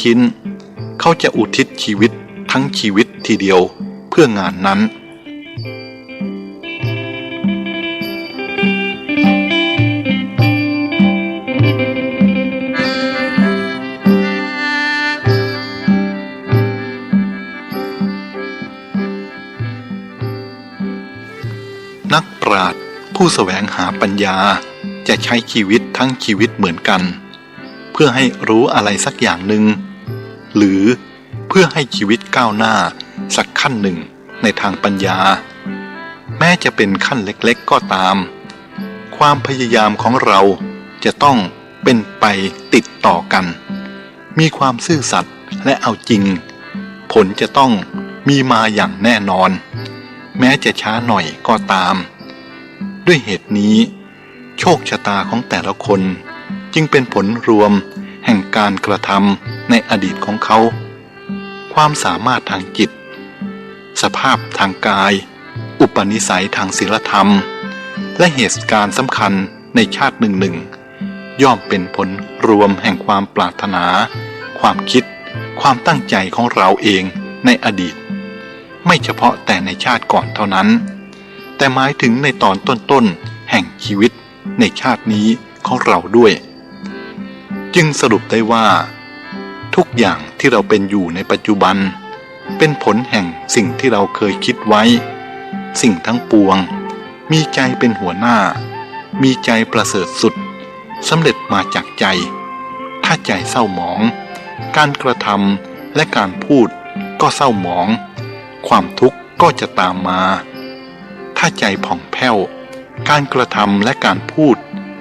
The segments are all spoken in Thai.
ชิ้นเขาจะอุทิศชีวิตทั้งชีวิตทีเดียวเพื่องานนั้นนักปราชญ์ผู้แสวงหาปัญญาจะใช้ชีวิตทั้งชีวิตเหมือนกันเพื่อให้รู้อะไรสักอย่างหนึ่งหรือเพื่อให้ชีวิตก้าวหน้าสักขั้นหนึ่งในทางปัญญาแม้จะเป็นขั้นเล็กๆก็ตามความพยายามของเราจะต้องเป็นไปติดต่อกันมีความซื่อสัตย์และเอาจริงผลจะต้องมีมาอย่างแน่นอนแม้จะช้าหน่อยก็ตามด้วยเหตุนี้โชคชะตาของแต่ละคนจึงเป็นผลรวมแห่งการกระทำในอดีตของเขาความสามารถทางจิตสภาพทางกายอุปนิสัยทางศีลธรรมและเหตุการณ์สำคัญในชาติหนึ่งย่อมเป็นผลรวมแห่งความปรารถนาความคิดความตั้งใจของเราเองในอดีตไม่เฉพาะแต่ในชาติก่อนเท่านั้นแต่หมายถึงในตอนต้นๆแห่งชีวิตในชาตินี้ของเราด้วยจึงสรุปได้ว่าทุกอย่างที่เราเป็นอยู่ในปัจจุบันเป็นผลแห่งสิ่งที่เราเคยคิดไว้สิ่งทั้งปวงมีใจเป็นหัวหน้ามีใจประเสริฐสุดสำเร็จมาจากใจถ้าใจเศร้าหมองการกระทำและการพูดก็เศร้าหมองความทุกข์ก็จะตามมาถ้าใจผ่องแผ้วการกระทำและการพูด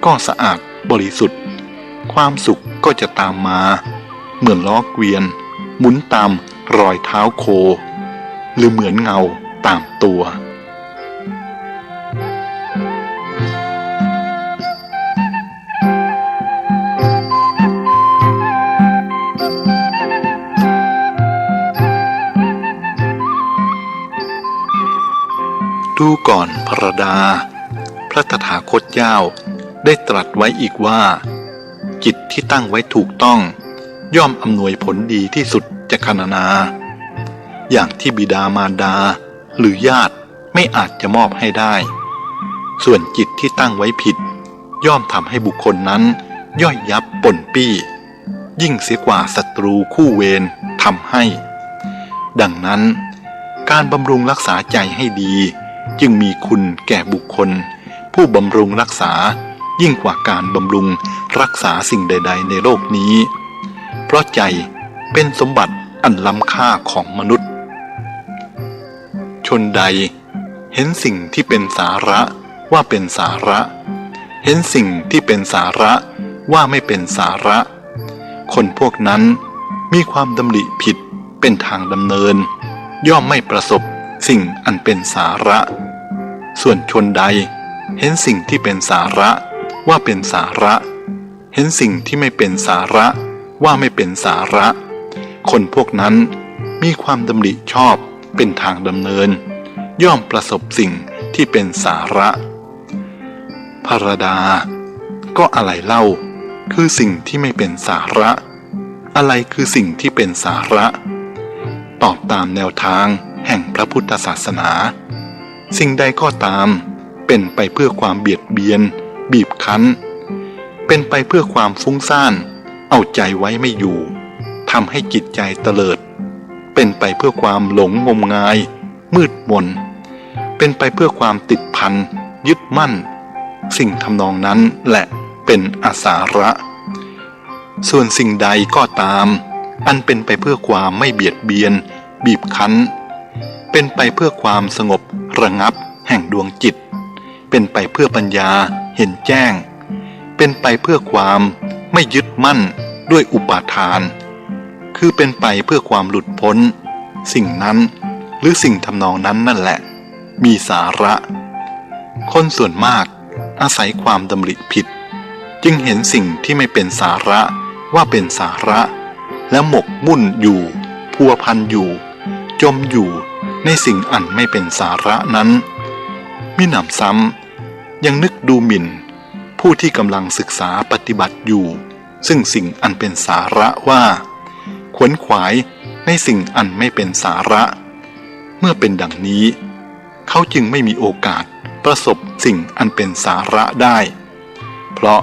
ก็สะอาดบริสุทธิ์ความสุขก็จะตามมาเหมือนล้อเกวียนหมุนตามรอยเท้าโคหรือเหมือนเงาตามตัวดูก่อนพระดาพระตถาคตเจ้าได้ตรัสไว้อีกว่าจิตที่ตั้งไว้ถูกต้องย่อมอำนวยผลดีที่สุดจะครรณนาอย่างที่บิดามารดาหรือญาติไม่อาจจะมอบให้ได้ส่วนจิตที่ตั้งไว้ผิดย่อมทำให้บุคคลนั้นย่อยยับป่นปี้ยิ่งเสียกว่าศัตรูคู่เวรทำให้ดังนั้นการบำรุงรักษาใจให้ดีจึงมีคุณแก่บุคคลผู้บำรุงรักษายิ่งกว่าการบำรุงรักษาสิ่งใดๆในโลกนี้เพราะใจเป็นสมบัติอันล้ำค่าของมนุษย์ชนใดเห็นสิ่งที่เป็นสาระว่าเป็นสาระเห็นสิ่งที่เป็นสาระว่าไม่เป็นสาระคนพวกนั้นมีความดำริผิดเป็นทางดำเนินย่อมไม่ประสบสิ่งอันเป็นสาระส่วนชนใดเห็นสิ่งที่เป็นสาระว่าเป็นสาระเห็นสิ่งที่ไม่เป็นสาระว่าไม่เป็นสาระคนพวกนั้นมีความดำริชอบเป็นทางดำเนินย่อมประสบสิ่งที่เป็นสาระภรดาก็อะไรเล่าคือสิ่งที่ไม่เป็นสาระอะไรคือสิ่งที่เป็นสาระตอบตามแนวทางแห่งพระพุทธศาสนาสิ่งใดก็ตามเป็นไปเพื่อความเบียดเบียนบีบคั้นเป็นไปเพื่อความฟุ้งซ่านเอาใจไว้ไม่อยู่ทำให้จิตใจเตลิดเป็นไปเพื่อความหลงงมงายมืดมนเป็นไปเพื่อความติดพันยึดมั่นสิ่งทำนองนั้นแหละเป็นอสาระส่วนสิ่งใดก็ตามอันเป็นไปเพื่อความไม่เบียดเบียนบีบคั้นเป็นไปเพื่อความสงบระงับแห่งดวงจิตเป็นไปเพื่อปัญญาเห็นแจ้งเป็นไปเพื่อความไม่ยึดมั่นด้วยอุปาทานคือเป็นไปเพื่อความหลุดพ้นสิ่งนั้นหรือสิ่งทำนองนั้นนั่นแหละมีสาระคนส่วนมากอาศัยความดำริผิดจึงเห็นสิ่งที่ไม่เป็นสาระว่าเป็นสาระและหมกมุ่นอยู่พัวพันอยู่จมอยู่ในสิ่งอันไม่เป็นสาระนั้นมิหนำซ้ำยังนึกดูหมิ่นผู้ที่กำลังศึกษาปฏิบัติอยู่ซึ่งสิ่งอันเป็นสาระว่าค วนขวายในสิ่งอันไม่เป็นสาระเมื่อเป็นดังนี้เขาจึงไม่มีโอกาสประสบสิ่งอันเป็นสาระได้เพราะ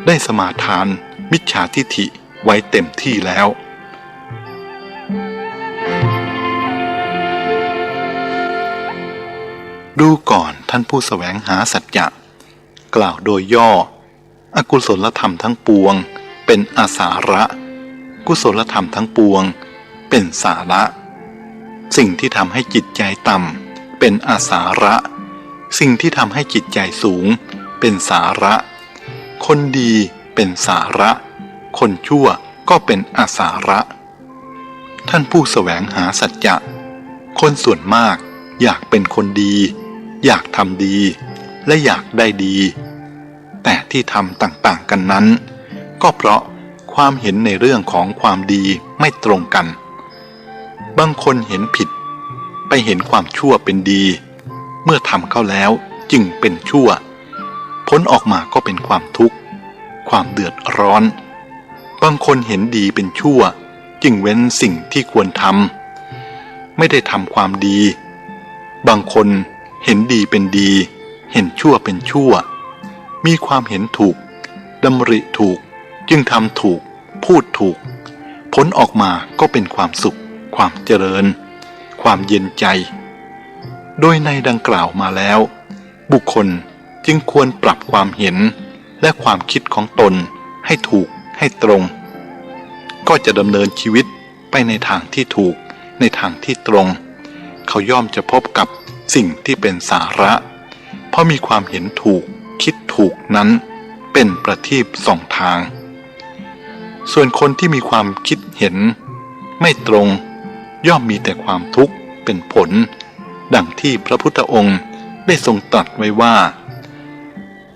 ได้สมาทานมิจฉาทิฐิไว้เต็มที่แล้วดูก่อนท่านผู้แสวงหาสัจจะกล่าวโดยย่ออกุศลธรรมทั้งปวงเป็นอาสาระกุศลธรรมทั้งปวงเป็นสาระสิ่งที่ทำให้จิตใจต่ำเป็นอาสาระสิ่งที่ทำให้จิตใจสูงเป็นสาระคนดีเป็นสาระคนชั่วก็เป็นอาสาระท่านผู้แสวงหาสัจจะคนส่วนมากอยากเป็นคนดีอยากทำดีและอยากได้ดีแต่ที่ทำต่างๆกันนั้นก็เพราะความเห็นในเรื่องของความดีไม่ตรงกันบางคนเห็นผิดไปเห็นความชั่วเป็นดีเมื่อทำเข้าแล้วจึงเป็นชั่วผลออกมาก็เป็นความทุกข์ความเดือดร้อนบางคนเห็นดีเป็นชั่วจึงเว้นสิ่งที่ควรทำไม่ได้ทำความดีบางคนเห็นดีเป็นดีเห็นชั่วเป็นชั่วมีความเห็นถูกดำริถูกจึงทำถูกพูดถูกผลออกมาก็เป็นความสุขความเจริญความเย็นใจโดยในดังกล่าวมาแล้วบุคคลจึงควรปรับความเห็นและความคิดของตนให้ถูกให้ตรงก็จะดำเนินชีวิตไปในทางที่ถูกในทางที่ตรงเขาย่อมจะพบกับสิ่งที่เป็นสาระเพราะมีความเห็นถูกคิดถูกนั้นเป็นประทีปส่องทางส่วนคนที่มีความคิดเห็นไม่ตรงย่อมมีแต่ความทุกข์เป็นผลดังที่พระพุทธองค์ได้ทรงตรัสไว้ว่า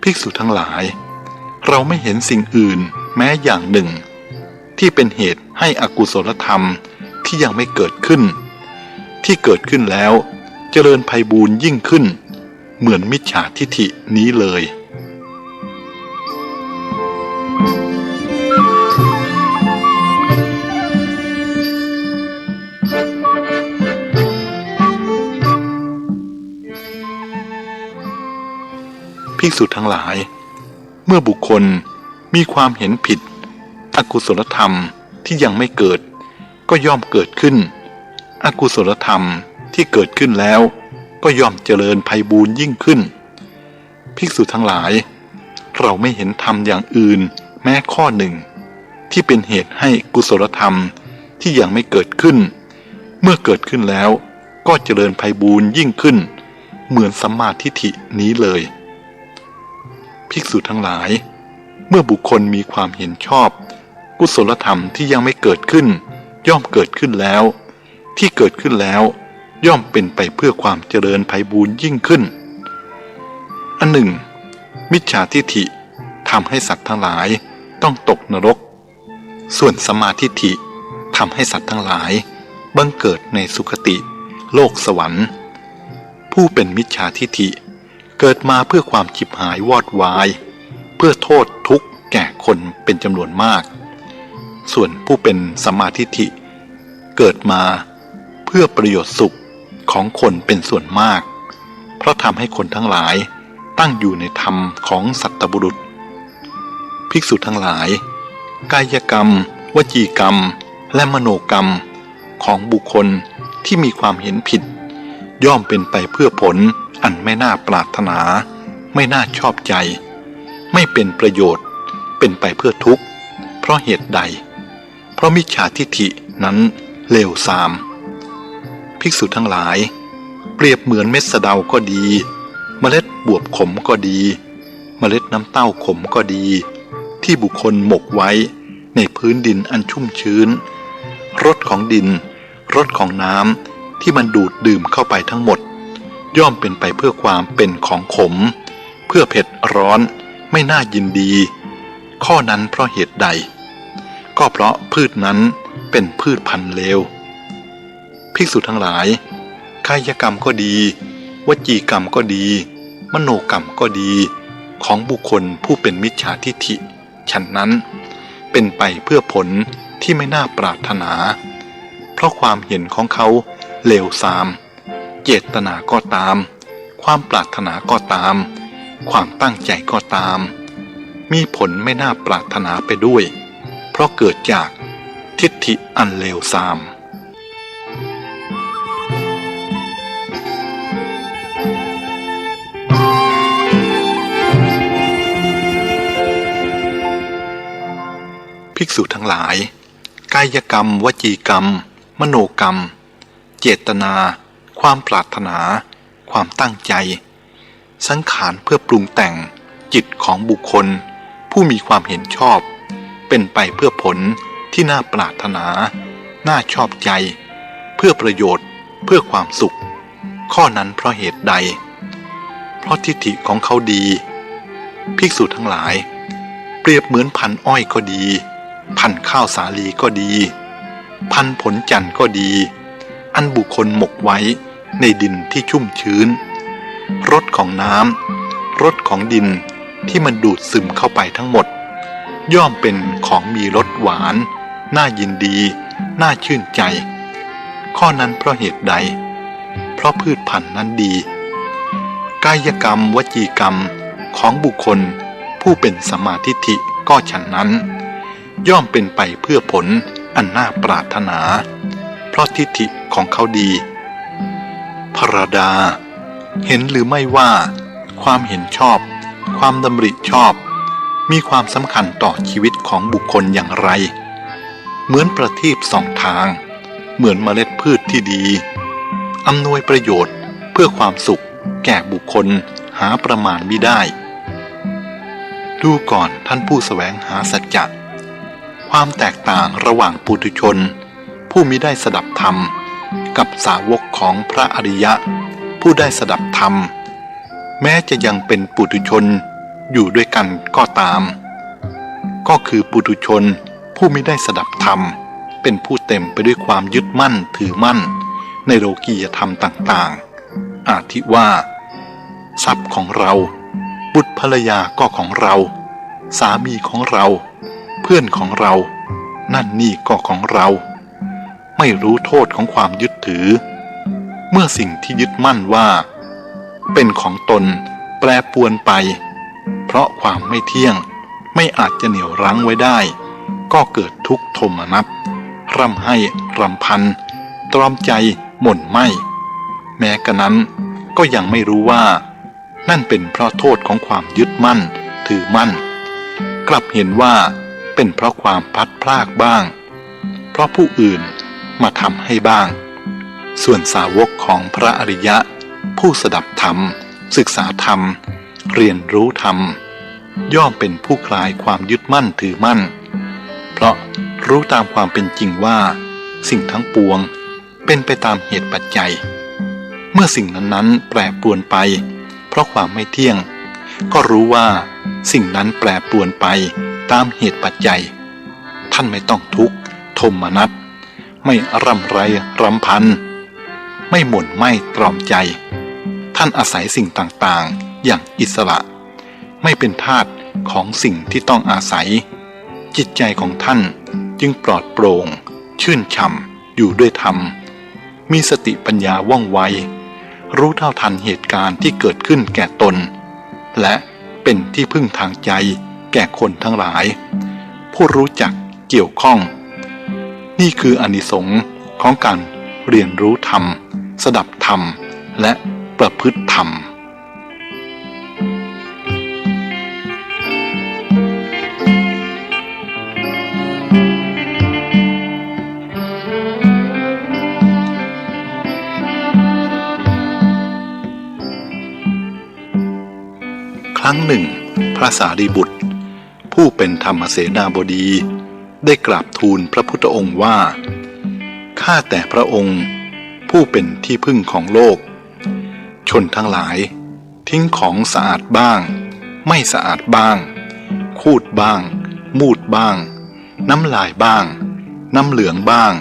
ภิกษุทั้งหลายเราไม่เห็นสิ่งอื่นแม้อย่างหนึ่งที่เป็นเหตุให้อกุศลธรรมที่ยังไม่เกิดขึ้นที่เกิดขึ้นแล้วเจริญไพบูลย์ยิ่งขึ้นเหมือนมิจฉาทิฐินี้เลยภิกษุทั้งหลายเมื่อบุคคลมีความเห็นผิดอกุศลธรรมที่ยังไม่เกิดก็ย่อมเกิดขึ้นอกุศลธรรมที่เกิดขึ้นแล้วก็ย่อมเจริญไพบูลย์ยิ่งขึ้นภิกษุทั้งหลายเราไม่เห็นธรรมอย่างอื่นแม้ข้อหนึ่งที่เป็นเหตุให้กุศลธรรมที่ยังไม่เกิดขึ้นเมื่อเกิดขึ้นแล้วก็เจริญไพบูลย์ยิ่งขึ้นเหมือนสัมมาทิฏฐินี้เลยภิกษุทั้งหลายเมื่อบุคคลมีความเห็นชอบกุศลธรรมที่ยังไม่เกิดขึ้นย่อมเกิดขึ้นแล้วที่เกิดขึ้นแล้วย่อมเป็นไปเพื่อความเจริญไพบูลย์ยิ่งขึ้นอันหนึ่งมิจฉาทิฐิทำให้สัตว์ทั้งหลายต้องตกนรกส่วนสัมมาทิฏฐิทำให้สัตว์ทั้งหลายบังเกิดในสุคติโลกสวรรค์ผู้เป็นมิจฉาทิฐิเกิดมาเพื่อความฉิบหายวอดวายเพื่อโทษทุกข์แก่คนเป็นจำนวนมากส่วนผู้เป็นสัมมาทิฏฐิเกิดมาเพื่อประโยชน์สุขของคนเป็นส่วนมากเพราะทำให้คนทั้งหลายตั้งอยู่ในธรรมของสัตบุรุษภิกษุทั้งหลายกายกรรมวจีกรรมและมโนกรรมของบุคคลที่มีความเห็นผิดย่อมเป็นไปเพื่อผลอันไม่น่าปรารถนาไม่น่าชอบใจไม่เป็นประโยชน์เป็นไปเพื่อทุกข์เพราะเหตุใดเพราะมิจฉาทิฐินั้นเลวทรามภิกษุทั้งหลายเปรียบเหมือนเม็ดสะเดาก็ดีเมล็ดบวบขมก็ดีเมล็ดน้ำเต้าขมก็ดีที่บุคคลหมกไว้ในพื้นดินอันชุ่มชื้นรสของดินรสของน้ำที่มันดูดดื่มเข้าไปทั้งหมดย่อมเป็นไปเพื่อความเป็นของขมเพื่อเผ็ดร้อนไม่น่ายินดีข้อนั้นเพราะเหตุใดก็เพราะพืชนั้นเป็นพืชพันธุ์เลวภิกษุทั้งหลายกายกรรมก็ดีวจีกรรมก็ดีมโนกรรมก็ดีของบุคคลผู้เป็นมิจฉาทิฐิฉันนั้นเป็นไปเพื่อผล ที่ไม่น่าปรารถนาเพราะความเห็นของเขาเลวทรามเจตนาก็ตามความปรารถนาก็ตามความตั้งใจก็ตามมีผลไม่น่าปรารถนาไปด้วยเพราะเกิดจากทิฏฐิอันเลวทรามภิกษุทั้งหลายกายกรรมวจีกรรมมโนกรรมเจตนาความปรารถนาความตั้งใจสังขารเพื่อปรุงแต่งจิตของบุคคลผู้มีความเห็นชอบเป็นไปเพื่อผลที่น่าปรารถนาน่าชอบใจเพื่อประโยชน์เพื่อความสุขข้อนั้นเพราะเหตุใดเพราะทิฏฐิของเขาดีภิกษุทั้งหลายเปรียบเหมือนพันอ้อยก็ดีพันข้าวสาลีก็ดีพันผลจันทร์ก็ดีอันบุคคลหมกไว้ในดินที่ชุ่มชื้นรสของน้ำรสของดินที่มันดูดซึมเข้าไปทั้งหมดย่อมเป็นของมีรสหวานน่ายินดีน่าชื่นใจข้อนั้นเพราะเหตุใดเพราะพืชพันธุ์นั้นดีกายกรรมวจีกรรมของบุคคลผู้เป็นสัมมาทิฏฐิก็ฉะนั้นย่อมเป็นไปเพื่อผลอันน่าปรารถนาเพราะทิฏฐิของเขาดีพระดาเห็นหรือไม่ว่าความเห็นชอบความดำริชอบมีความสำคัญต่อชีวิตของบุคคลอย่างไรเหมือนประทีปสองทางเหมือนเมล็ดพืชที่ดีอำนวยประโยชน์เพื่อความสุขแก่บุคคลหาประมาณมิได้ดูก่อนท่านผู้แสวงหาสัจจะความแตกต่างระหว่างปุถุชนผู้มิได้สดับธรรมกับสาวกของพระอริยะผู้ได้สดับธรรมแม้จะยังเป็นปุถุชนอยู่ด้วยกันก็ตามก็คือปุถุชนผู้มิได้สดับธรรมเป็นผู้เต็มไปด้วยความยึดมั่นถือมั่นในโลกียธรรมต่างๆอาทิว่าทรัพย์ของเราบุตรภรรยาก็ของเราสามีของเราเพื่อนของเรานั่นนี่ก็ของเราไม่รู้โทษของความยึดถือเมื่อสิ่งที่ยึดมั่นว่าเป็นของตนแปรปรวนไปเพราะความไม่เที่ยงไม่อาจจะเหนี่ยวรั้งไว้ได้ก็เกิดทุกข์โทมนัสร่ำไห้รำพันตรอมใจหม่นไหมแม้กระนั้นก็ยังไม่รู้ว่านั่นเป็นเพราะโทษของความยึดมั่นถือมั่นกลับเห็นว่าเป็นเพราะความพลัดพรากบ้างเพราะผู้อื่นมาทำให้บ้างส่วนสาวกของพระอริยะผู้สดับธรรมศึกษาธรรมเรียนรู้ธรรมย่อมเป็นผู้คลายความยึดมั่นถือมั่นเพราะรู้ตามความเป็นจริงว่าสิ่งทั้งปวงเป็นไปตามเหตุปัจจัยเมื่อสิ่งนั้นๆแปรปรวนไปเพราะความไม่เที่ยงก็รู้ว่าสิ่งนั้นแปรปรวนไปตามเหตุปัจจัยท่านไม่ต้องทุกข์โทมนัสไม่ร่ำไรรำพันไม่หม่นไหม้ตรอมใจท่านอาศัยสิ่งต่างๆอย่างอิสระไม่เป็นทาสของสิ่งที่ต้องอาศัยจิตใจของท่านจึงปลอดโปร่งชื่นช่ำอยู่ด้วยธรรมมีสติปัญญาว่องไวรู้เท่าทันเหตุการณ์ที่เกิดขึ้นแก่ตนและเป็นที่พึ่งทางใจแก่คนทั้งหลายผู้รู้จักเกี่ยวข้องนี่คืออานิสงส์ของการเรียนรู้ธรรมสดับธรรมและประพฤติธรรมครั้งหนึ่งพระสารีบุตรผู้เป็นธรรมเสนาบดีได้กราบทูลพระพุทธองค์ว่าข้าแต่พระองค์ผู้เป็นที่พึ่งของโลกชนทั้งหลายทิ้งของสะอาดบ้างไม่สะอาดบ้างคูดบ้างมูดบ้างน้ำลายบ้างน้ำเหลืองบ้าง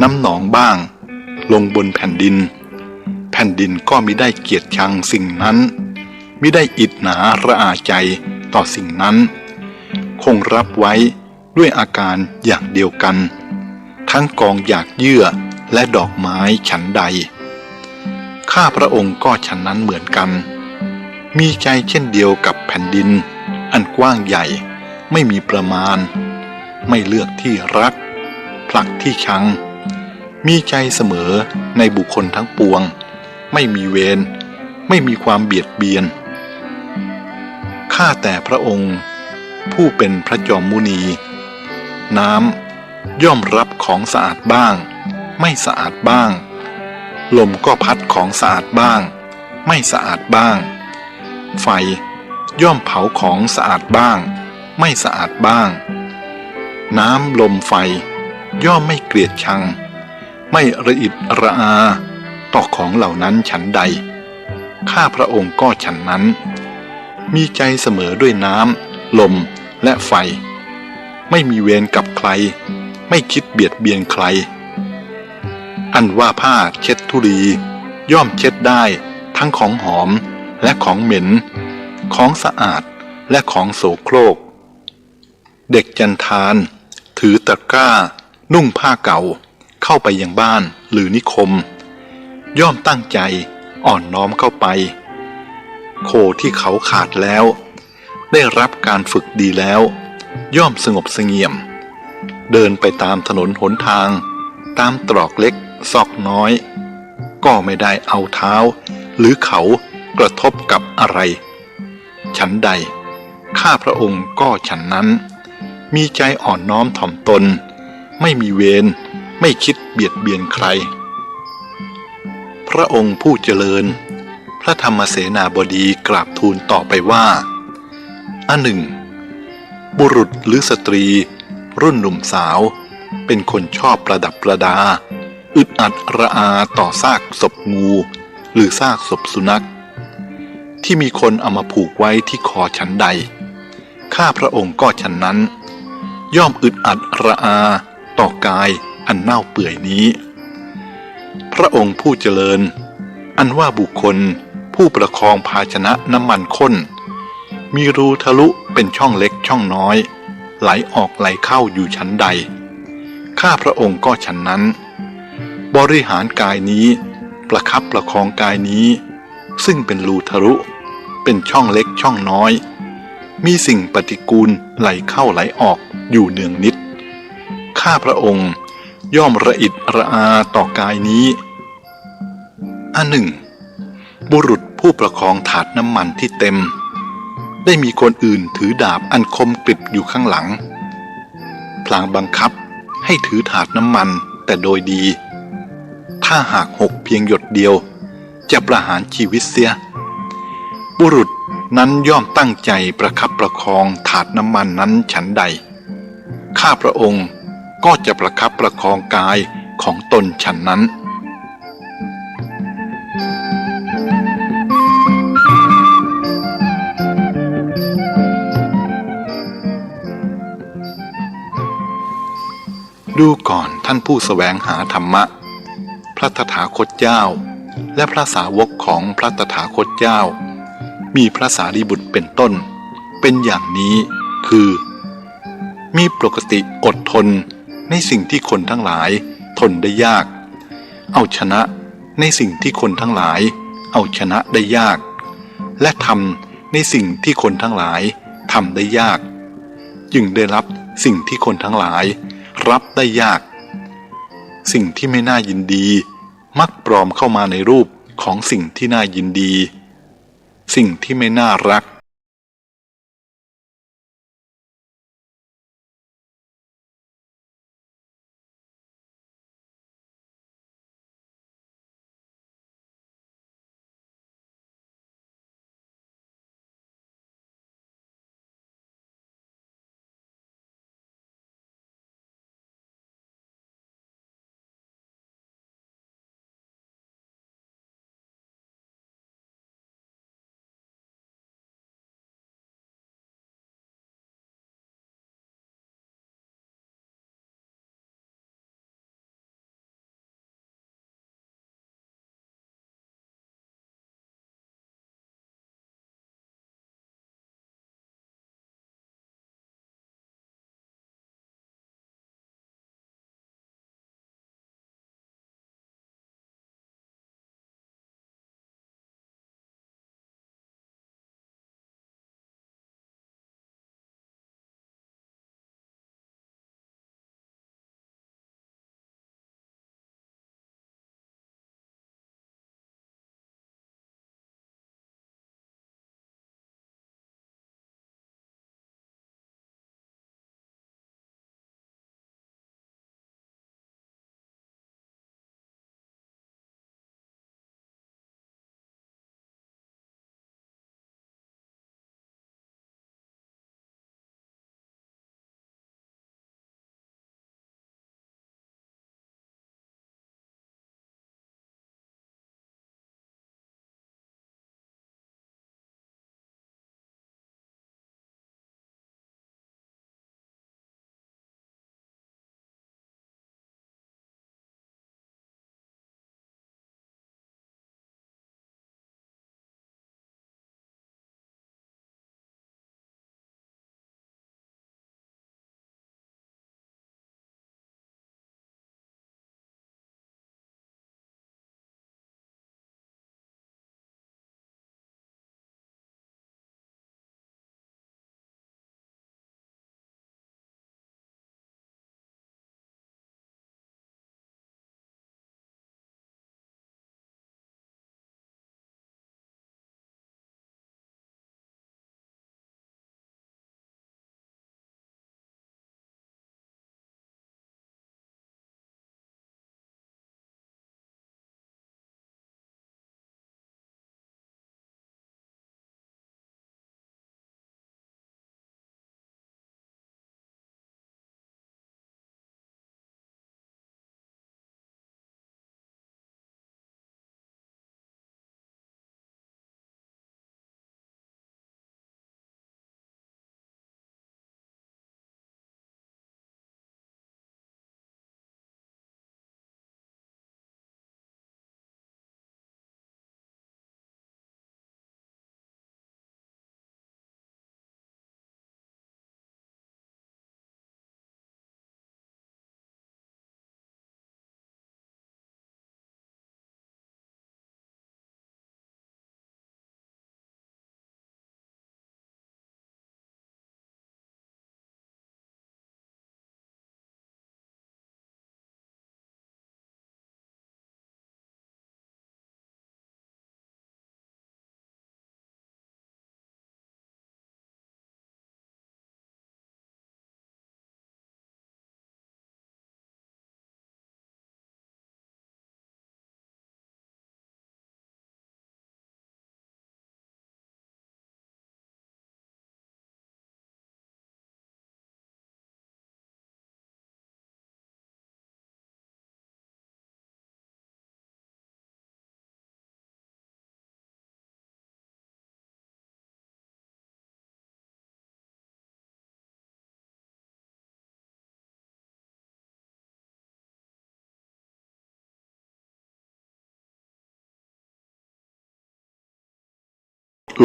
น้ำหนองบ้างลงบนแผ่นดินแผ่นดินก็มิได้เกียจชังสิ่งนั้นมิได้อิจฉาระอาใจต่อสิ่งนั้นคงรับไว้ ด้วยอาการอย่างเดียวกันทั้งกองหยากเยื่อและดอกไม้ฉันใดข้าพระองค์ก็ฉันนั้นเหมือนกันมีใจเช่นเดียวกับแผ่นดินอันกว้างใหญ่ไม่มีประมาณไม่เลือกที่รักผลักที่ชังมีใจเสมอในบุคคลทั้งปวงไม่มีเวรไม่มีความเบียดเบียนข้าแต่พระองค์ผู้เป็นพระจอมมุนีน้ำย่อมรับของสะอาดบ้างไม่สะอาดบ้างลมก็พัดของสะอาดบ้างไม่สะอาดบ้างไฟย่อมเผาของสะอาดบ้างไม่สะอาดบ้างน้ำลมไฟย่อมไม่เกลียดชังไม่ระอิดระอาต่อของเหล่านั้นฉันใดข้าพระองค์ก็ฉันนั้นมีใจเสมอด้วยน้ำลมและไฟไม่มีเวรกับใครไม่คิดเบียดเบียนใครอันว่าผ้าเช็ดธุลีย่อมเช็ดได้ทั้งของหอมและของเหม็นของสะอาดและของโสโครกเด็กจันทานถือตะกร้านุ่งผ้าเก่าเข้าไปยังบ้านหรือนิคมย่อมตั้งใจอ่อนน้อมเข้าไปโคที่เขาขาดแล้วได้รับการฝึกดีแล้วย่อมสงบเสงี่ยมเดินไปตามถนนหนทางตามตรอกเล็กซอกน้อยก็ไม่ได้เอาเท้าหรือเขากระทบกับอะไรฉันใดข้าพระองค์ก็ฉันนั้นมีใจอ่อนน้อมถ่อมตนไม่มีเวรไม่คิดเบียดเบียนใครพระองค์ผู้เจริญพระธรรมเสนาบดีกราบทูลต่อไปว่าอันหนึ่งบุรุษหรือสตรีรุ่นหนุ่มสาวเป็นคนชอบประดับประดาอึดอัดระอาต่อซากศพงูหรือซากศพสุนัขที่มีคนเอามาผูกไว้ที่คอฉันใดข้าพระองค์ก็ฉันนั้นย่อมอึดอัดระอาต่อกายอันเน่าเปื่อยนี้พระองค์ผู้เจริญอันว่าบุคคลผู้ประคองภาชนะน้ำมันข้นมีรูทะลุเป็นช่องเล็กช่องน้อยไหลออกไหลเข้าอยู่ชั้นใดข้าพระองค์ก็ฉันนั้นบริหารกายนี้ประคับประคองกายนี้ซึ่งเป็นรูทะลุเป็นช่องเล็กช่องน้อยมีสิ่งปฏิกูลไหลเข้าไหลออกอยู่เนืองนิดข้าพระองค์ย่อมระอิดระอาต่อกายนี้อันหนึ่งบุรุษผู้ประคองถาดน้ำมันที่เต็มได้มีคนอื่นถือดาบอันคมกริบอยู่ข้างหลังพลางบังคับให้ถือถาดน้ำมันแต่โดยดีถ้าหากหกเพียงหยดเดียวจะประหารชีวิตเสียบุรุษนั้นย่อมตั้งใจประคับประคองถาดน้ำมันนั้นฉันใดข้าพระองค์ก็จะประคับประคองกายของตนฉันนั้นดูก่อนท่านผู้แสวงหาธรรมะพระตถาคตเจ้าและพระสาวกของพระตถาคตเจ้ามีพระสารีบุตรเป็นต้นเป็นอย่างนี้คือมีปกติอดทนในสิ่งที่คนทั้งหลายทนได้ยากเอาชนะในสิ่งที่คนทั้งหลายเอาชนะได้ยากและทำในสิ่งที่คนทั้งหลายทำได้ยากจึงได้รับสิ่งที่คนทั้งหลายรับได้ยากสิ่งที่ไม่น่ายินดีมักปลอมเข้ามาในรูปของสิ่งที่น่ายินดีสิ่งที่ไม่น่ารัก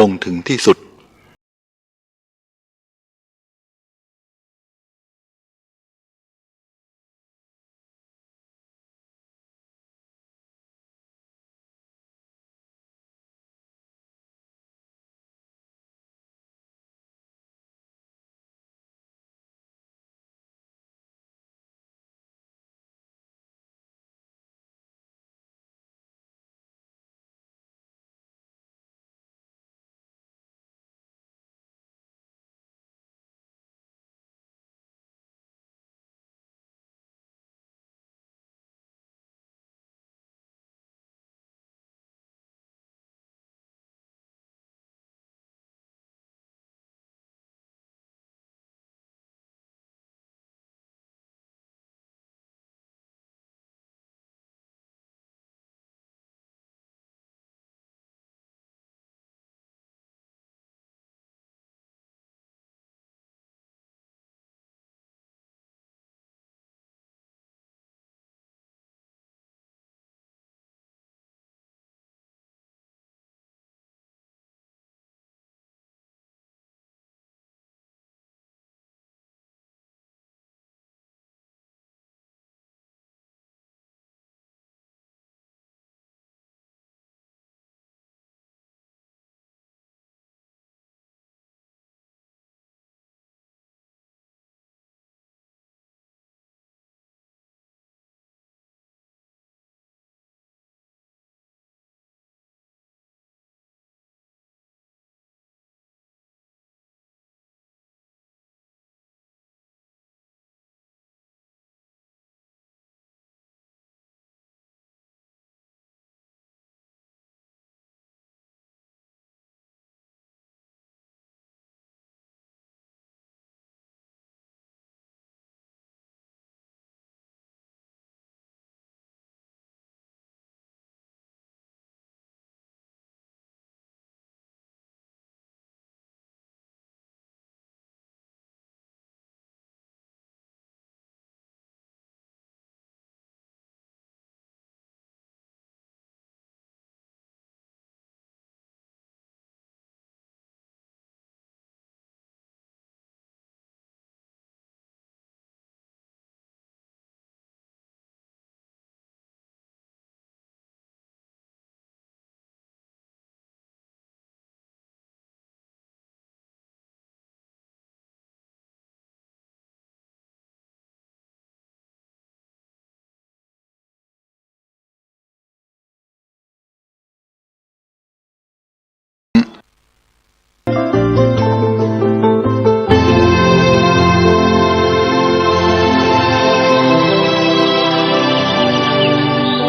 ลงถึงที่สุด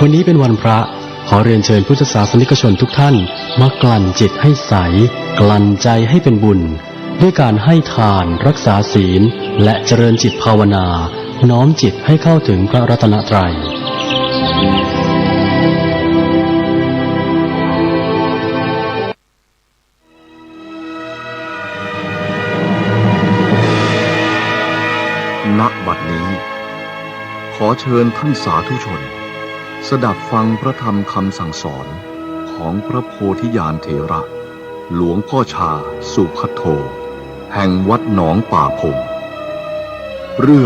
วันนี้เป็นวันพระขอเรียนเชิญพุทธศาสนิกชนทุกท่านมากลั่นจิตให้ใสกลั่นใจให้เป็นบุญด้วยการให้ทานรักษาศีลและเจริญจิตภาวนาน้อมจิตให้เข้าถึงพระรัตนตรัยณ บัดนี้ขอเชิญท่านสาธุชนสดับฟังพระธรรมคำสั่งสอนของพระโพธิญาณเถระ หลวงพ่อชาสุภัทโท แห่งวัดหนองป่าพงเรื่อง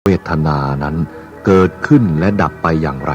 เวทนานั้นเกิดขึ้นและดับไปอย่างไร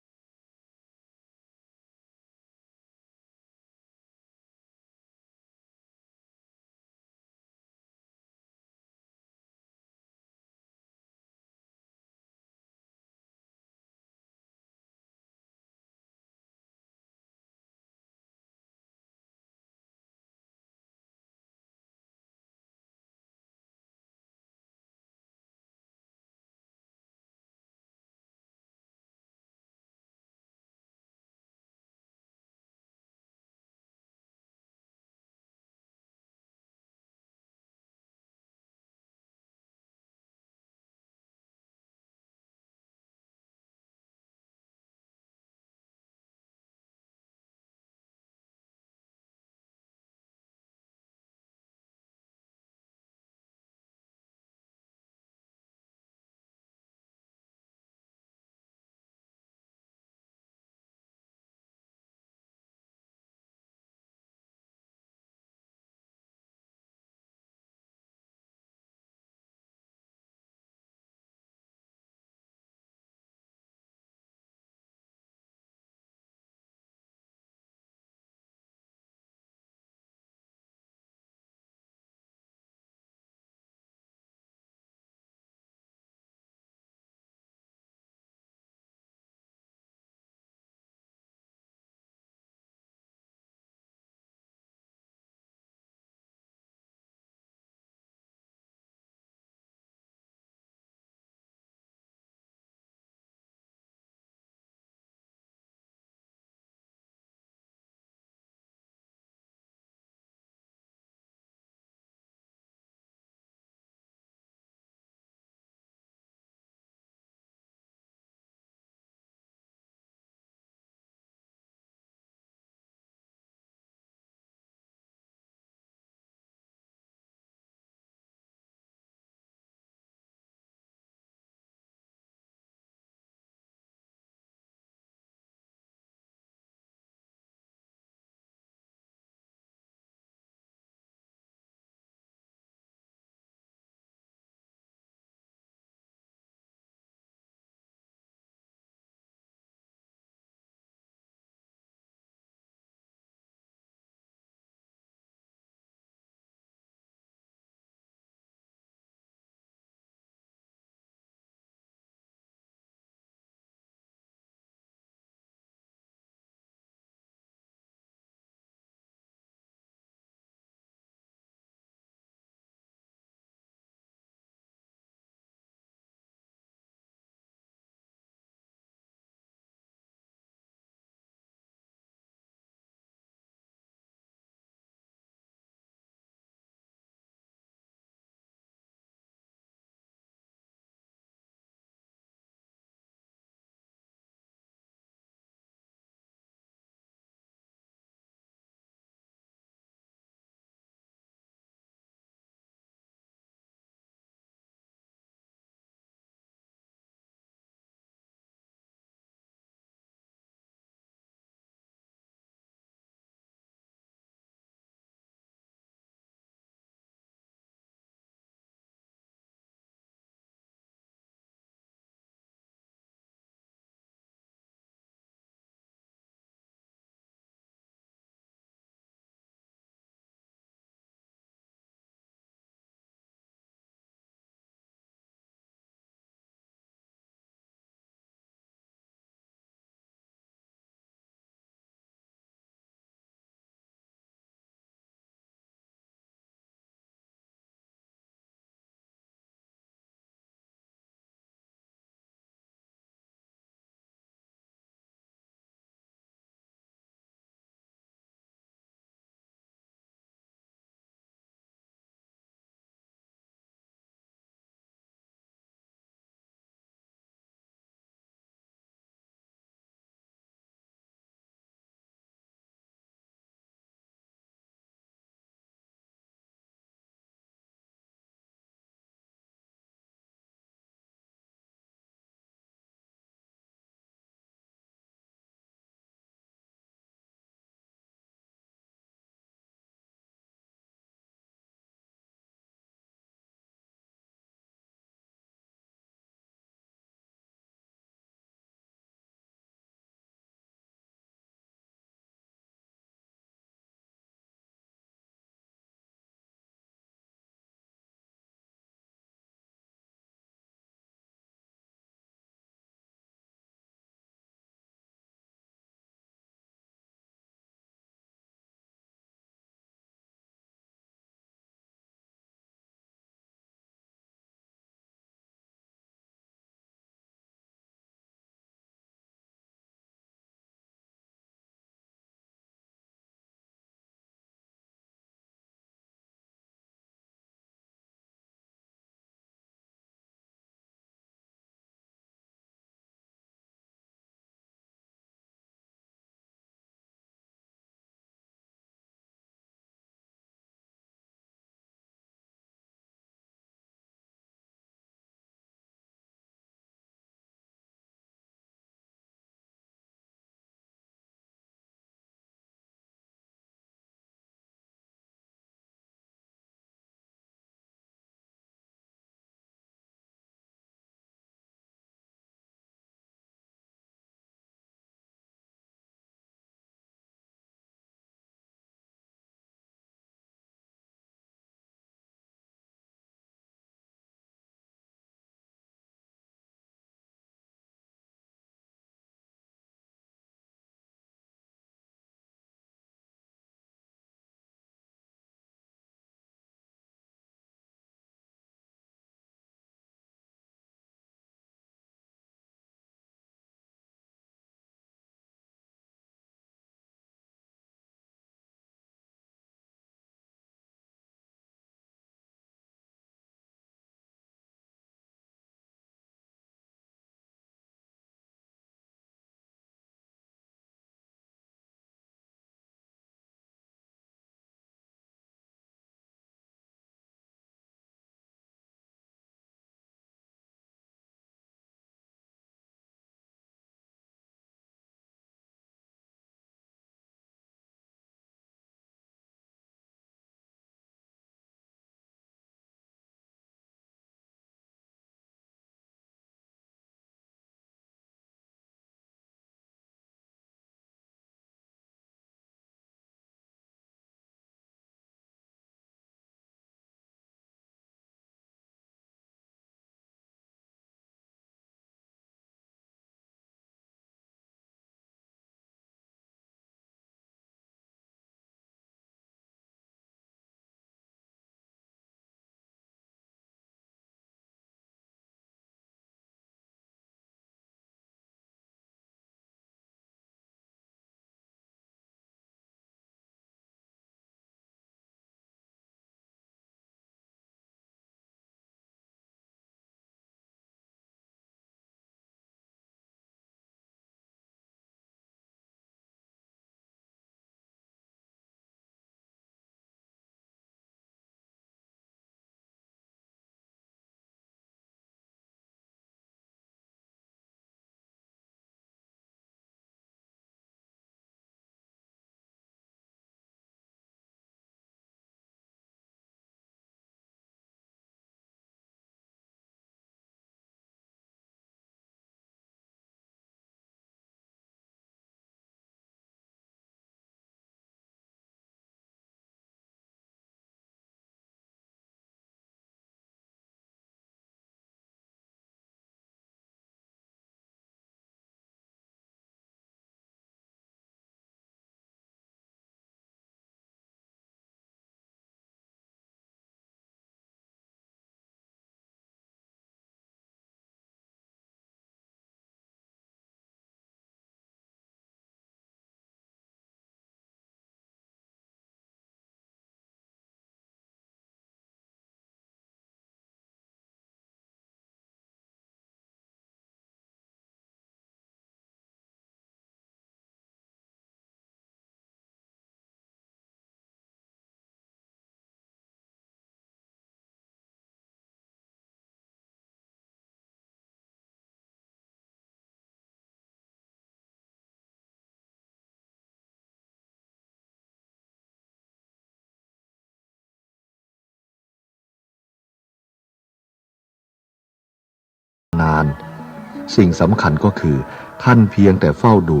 สิ่งสำคัญก็คือท่านเพียงแต่เฝ้าดู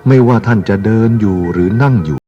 ไม่ว่าท่านจะเดินอยู่หรือนั่งอยู่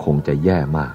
คงจะแย่มาก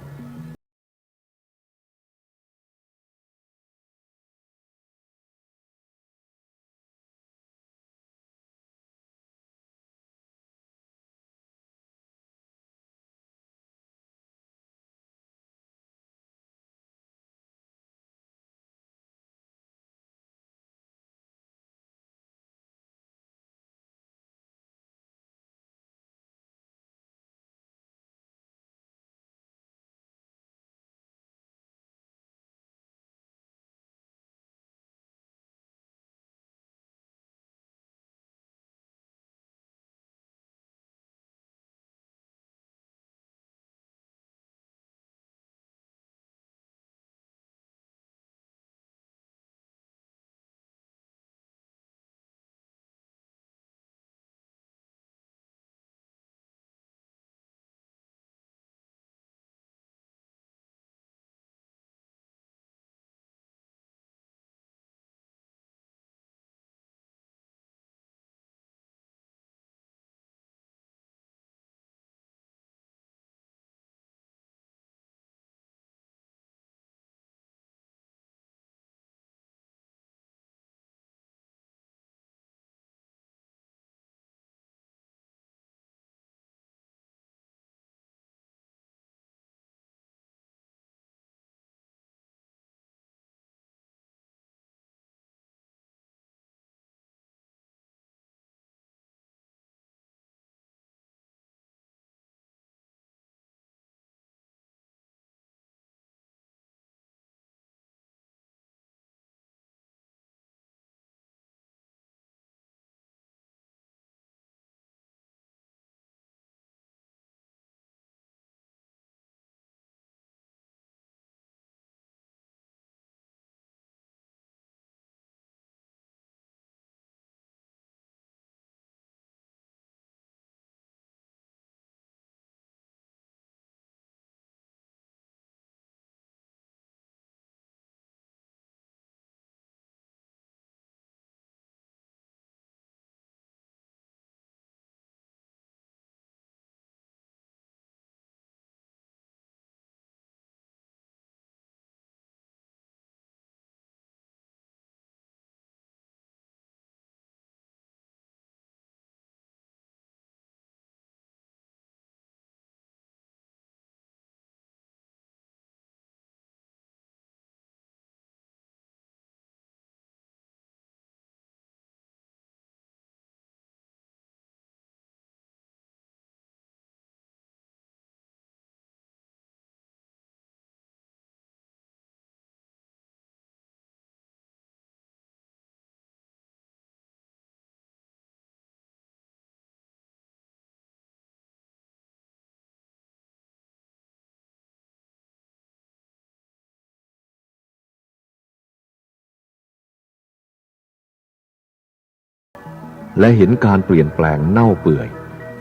และเห็นการเปลี่ยนแปลงเน่าเปื่อย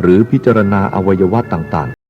หรือพิจารณาอวัยวะต่างๆ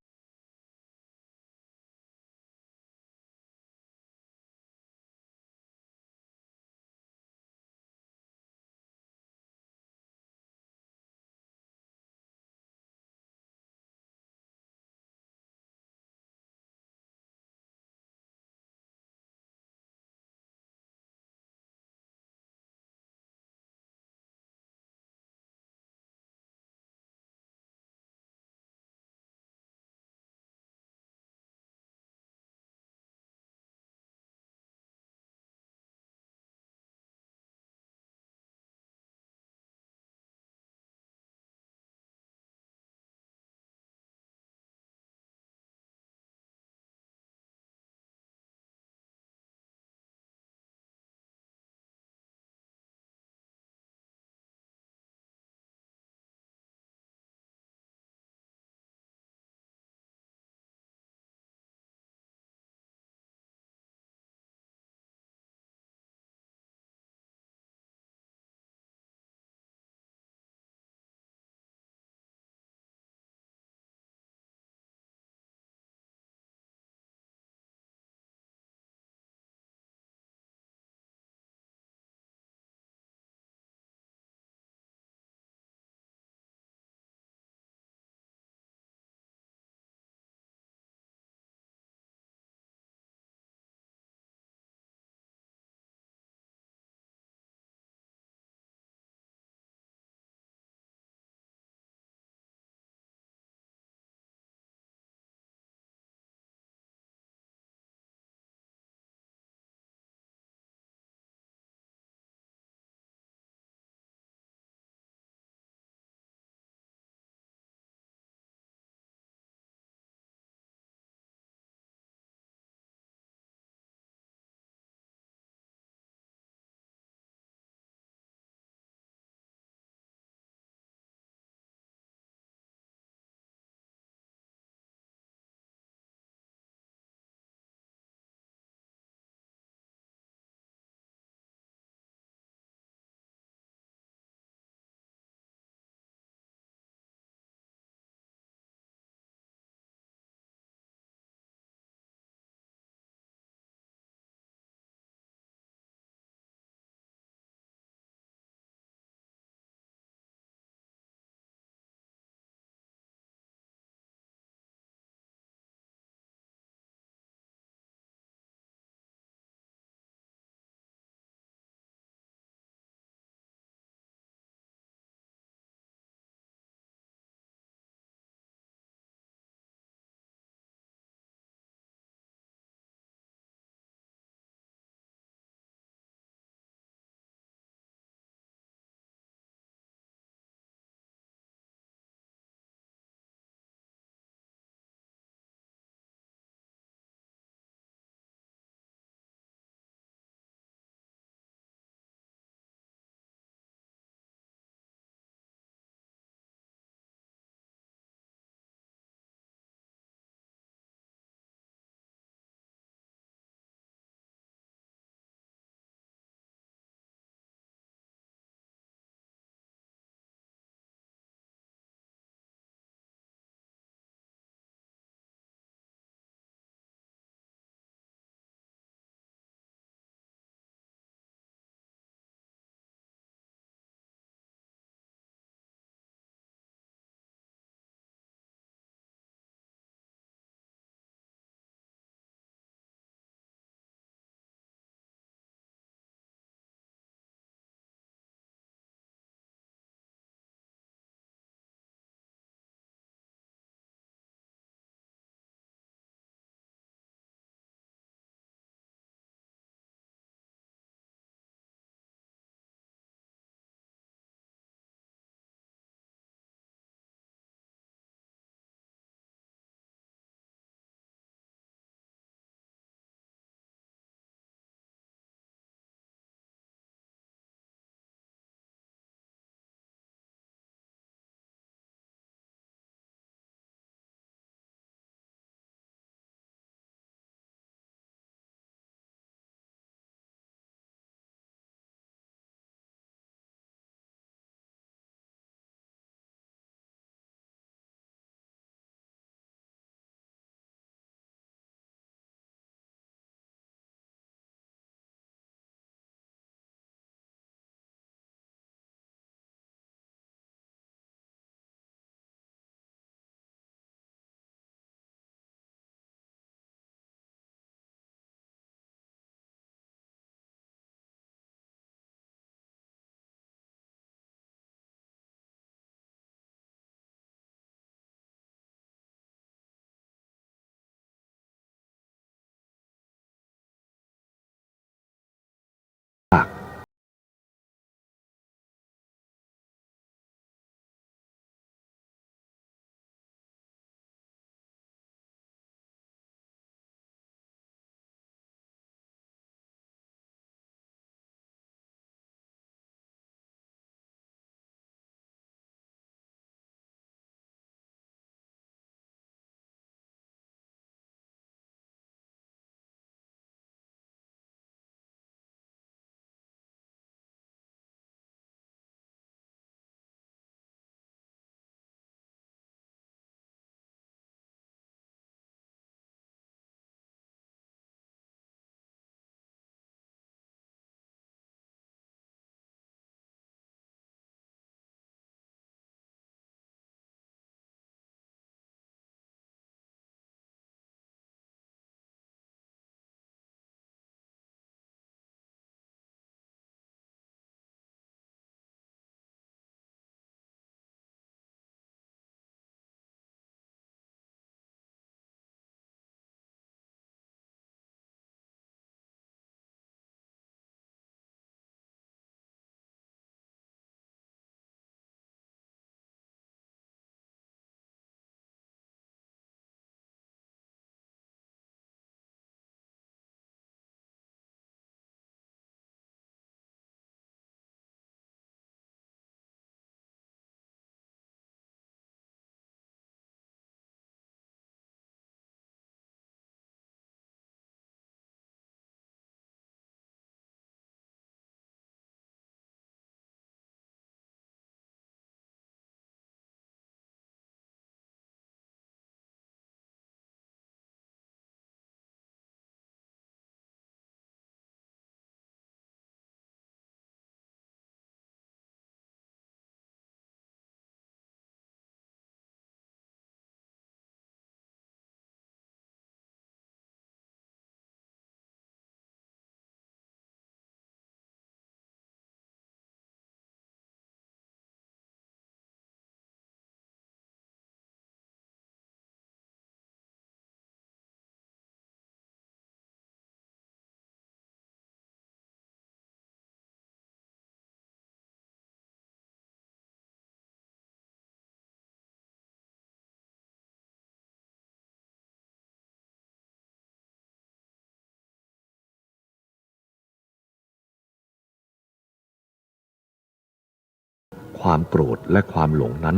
ความโกรธและความหลงนั้น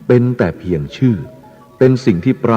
เป็นแต่เพียงชื่อเป็นสิ่งที่ปร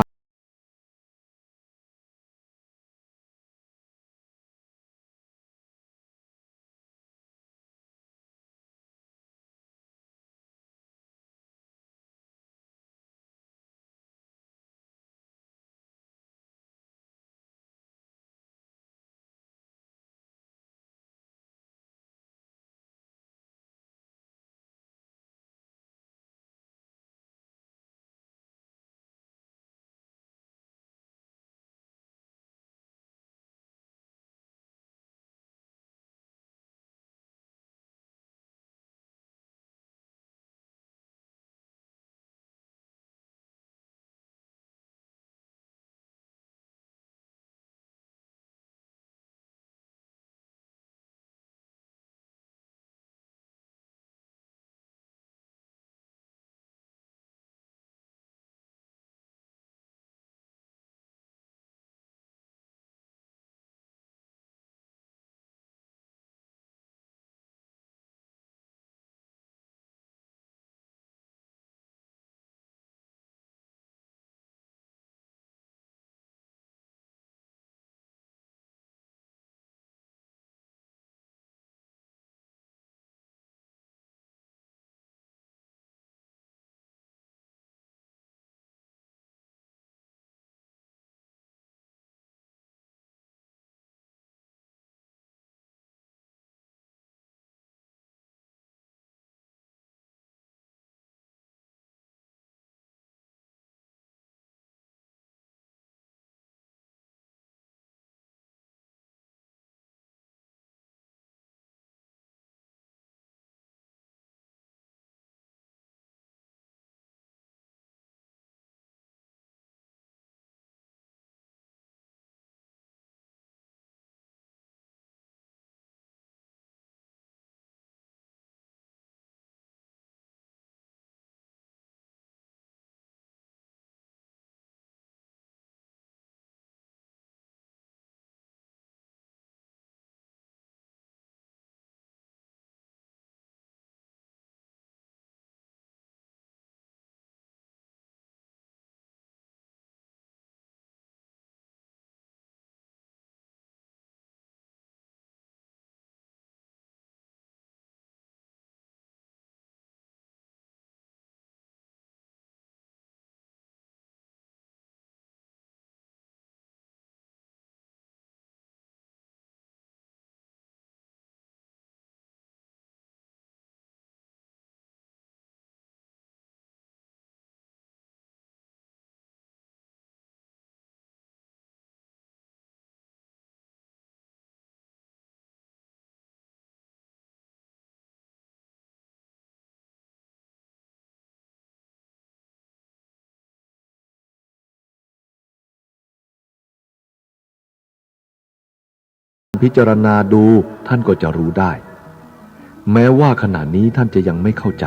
พิจารณาดูท่านก็จะรู้ได้แม้ว่าขณะนี้ท่านจะยังไม่เข้าใจ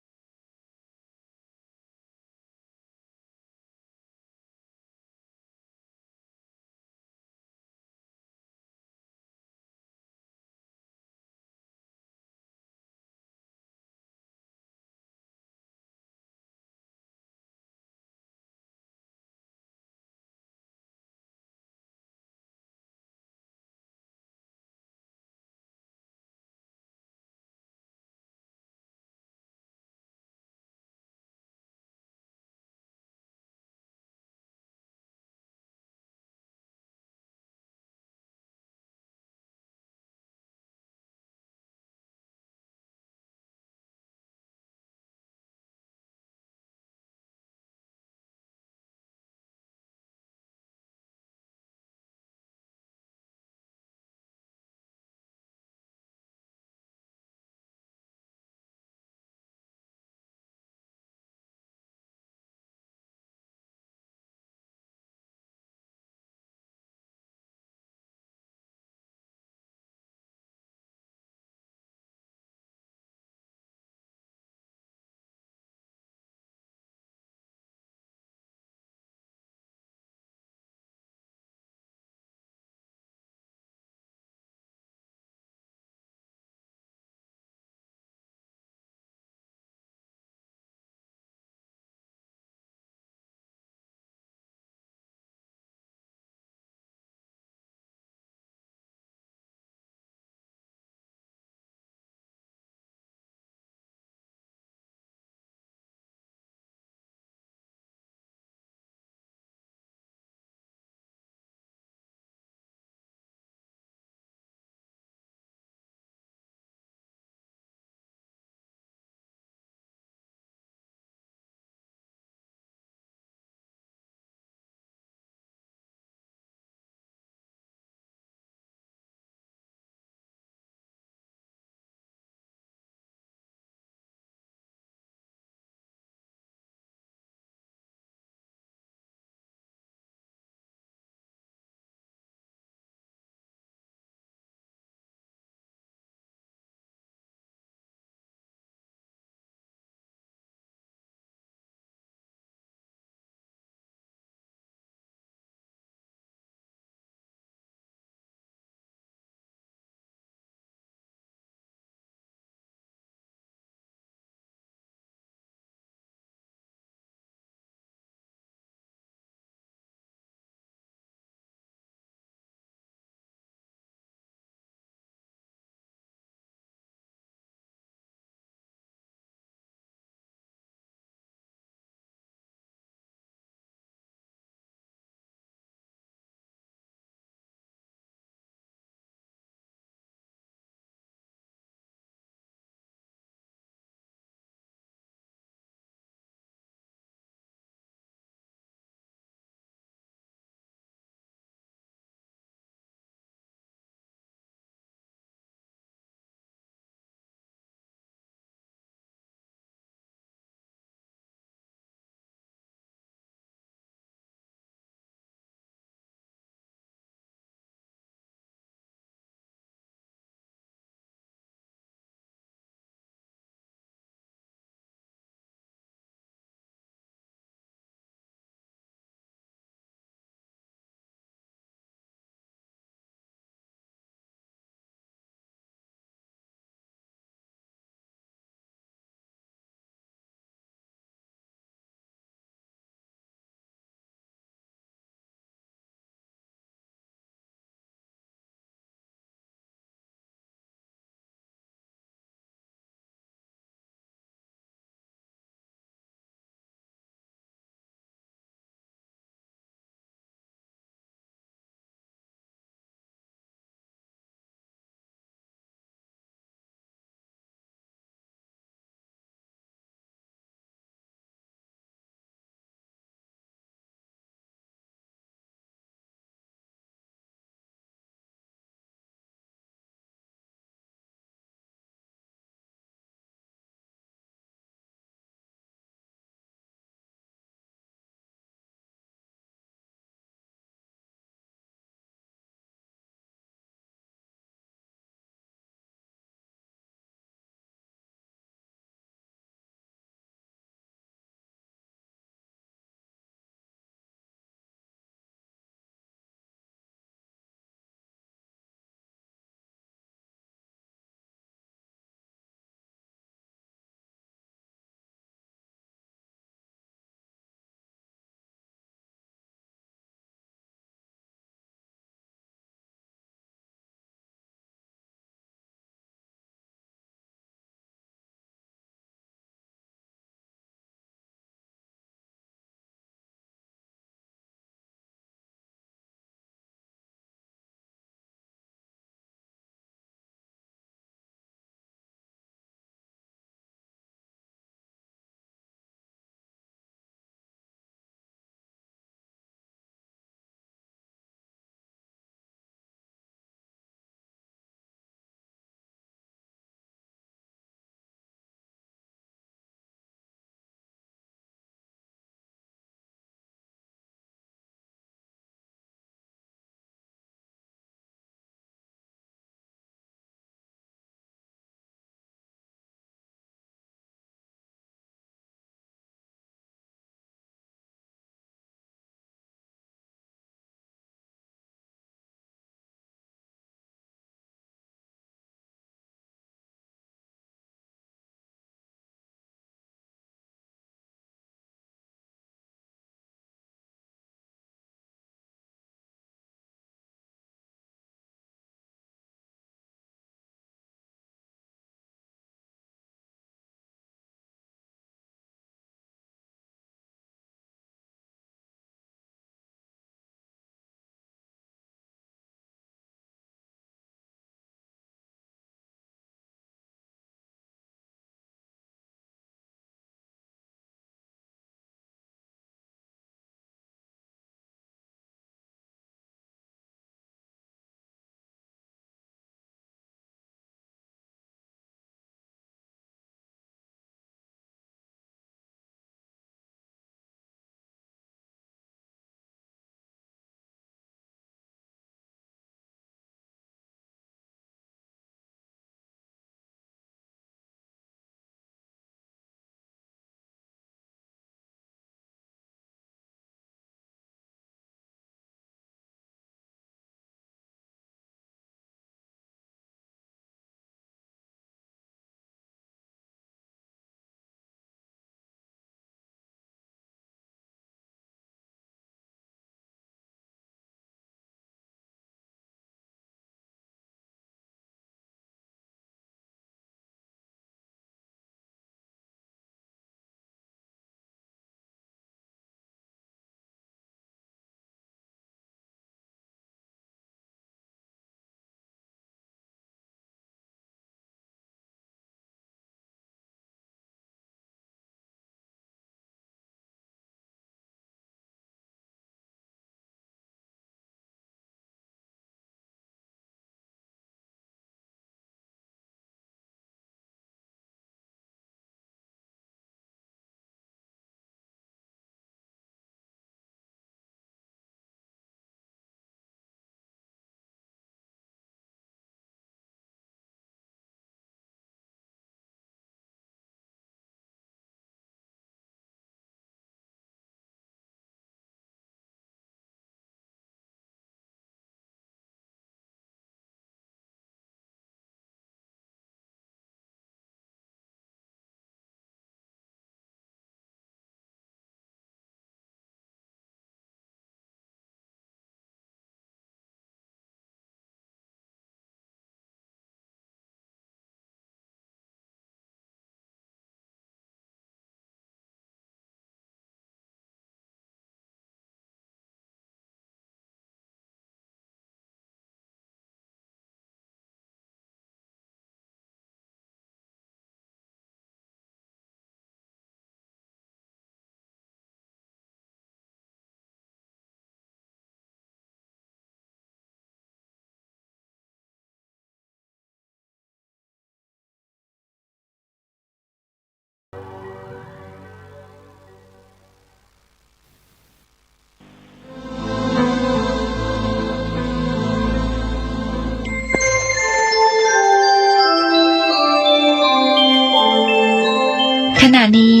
ขณะนี้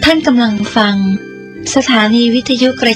ท่านกำลังฟังสถานีวิทยุกระ